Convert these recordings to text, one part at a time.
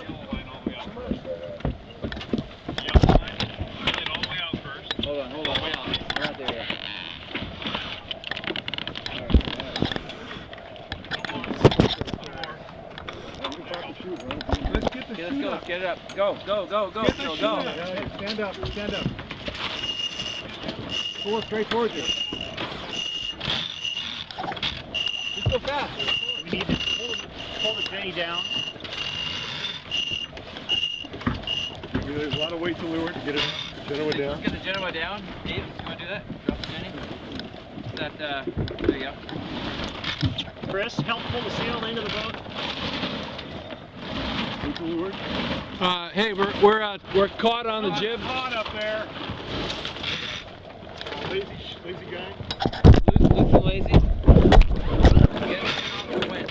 yellow line all the way out first. Yellow line, get all the way out first. Hold on, way out. We're not there yet. Let's get the chute up. Get it up. Go. Get the chute up. Stand up. Pull it straight towards you. Just go fast. We need to pull the jenny down. There's a lot of weight to leeward to get it gentleman down. Get the gentleman down. Dave, you want to do that? Drop the jenny. There you go. Chris, help pull the sail into the boat. Weight to leeward. Hey, we're caught on the jib. Caught up there. Lazy guy. Loose and lazy. Get it. Wind.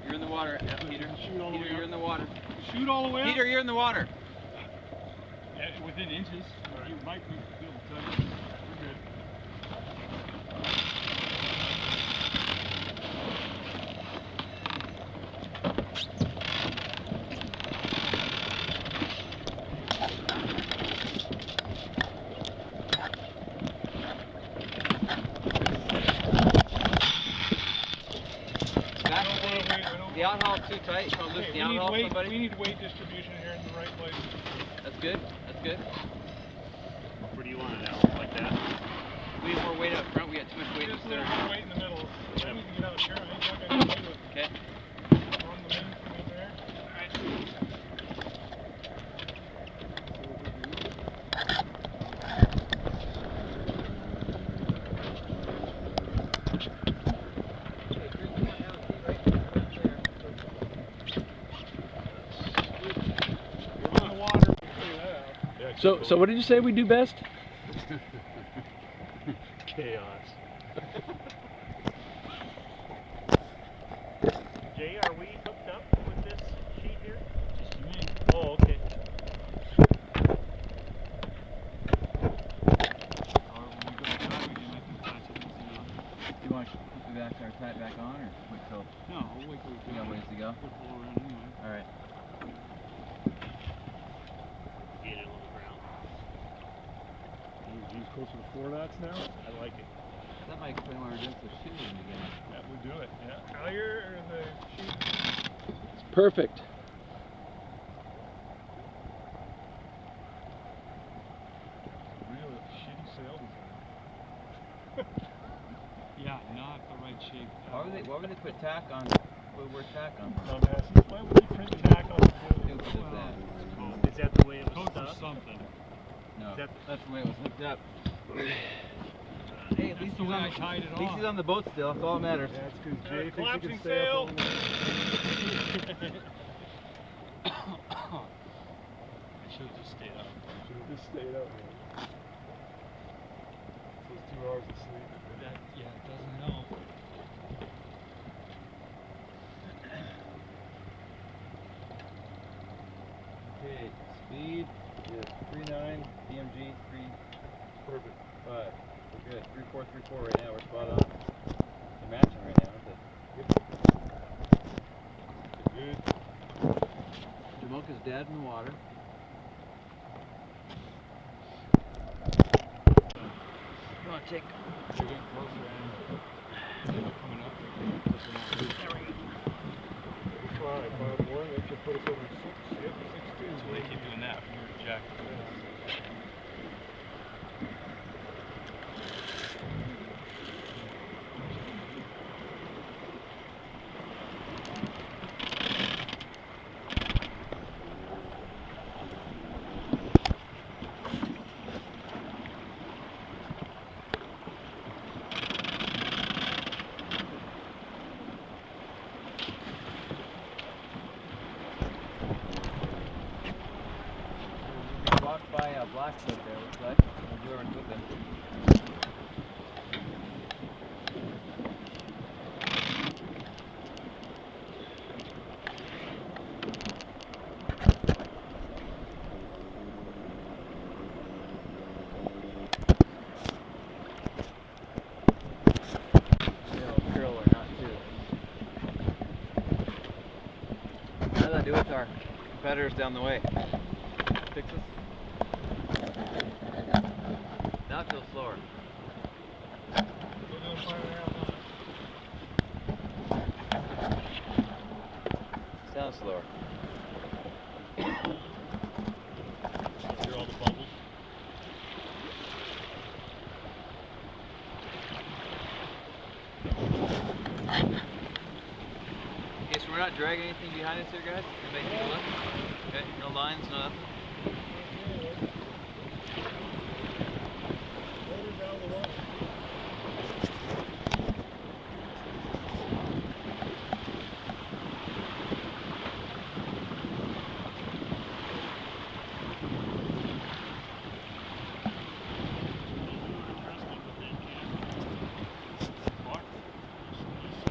You're in the water, Peter. Peter, you're in the water. Shoot all the way up. Peter, you're in the water. Yeah, within inches. You might be able to touch it. We're good. The outhaul's too tight. You want to loosen the outhaul, somebody? We need weight distribution here in the right place. That's good. Where do you want it now? Like that? We have more weight up front. We got too much weight Just up a little there. bit of weight in the middle. Yeah. We can get out of here. I ain't not gonna do it. Okay. Run the main thing in there. Alright. So what did you say we do best? Chaos. Jay, are we hooked up with this sheet here? Just you me. Oh, okay. Do you want to put the back our tie back on or wait till? No, we'll wait till We got ways to go. we'll pull around anyway. All right. Get it on the ground. He's closer to 4 knots now. I like it. That might explain why we're doing so shitty in the beginning. Yeah, we'll do it. Yeah. Collier or the chute? It's perfect. Really shitty sail design. Yeah, not the right shape. Why would they put tack on? Where tack on? Dumbasses. Why would they print tack on the boat? Stupid as that. Is that the way it was Code for stuck? something. No, That- that's the way it was hooked up. Hey, at least the way I tied it at least off. he's on the boat still. That's all that matters. That's because Jay thinks he Collapsing can stay sail. up on the I should have just stayed up. Should have just stayed up, man. Those 2 hours of sleep. That, yeah, it doesn't help. Okay, speed is 3.9, DMG 3. Perfect. 5. We're good. 3.434 right now. We're spot on. They're matching right now, aren't they? Good. Jamocha's dead in the water. You want to take? You're getting closer and coming up. There we go. 5 more. That should put us over 6. Yep, 6 2. So they keep doing that from your jack. Walked by a Blackfoot there, looks like. Whoever's with him. our competitors down the way. Fix this. Now it feels slower. Sounds slower. Hear all the bubbles. Okay, so we're not dragging anything behind us here, guys? Everybody take a look. Okay, no lines, no nothing.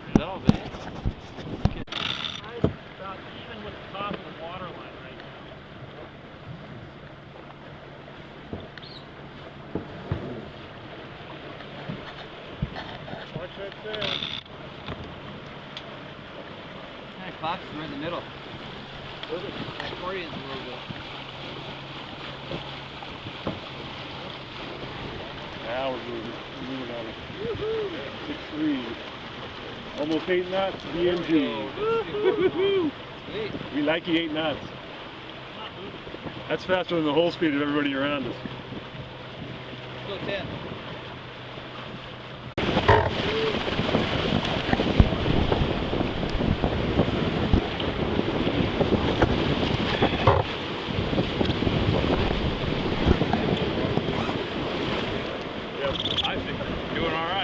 Is that all big? About even with the top of the water line right now. Watch that sail. Kind of collapses right in the middle. Accordions a little bit. Now we're moving. We're moving on it. 6-3. Almost 8 knots, BMG. Sweet. We like you 8 knots. That's faster than the whole speed of everybody around us. Let's go 10. Yep, I think we're doing all right.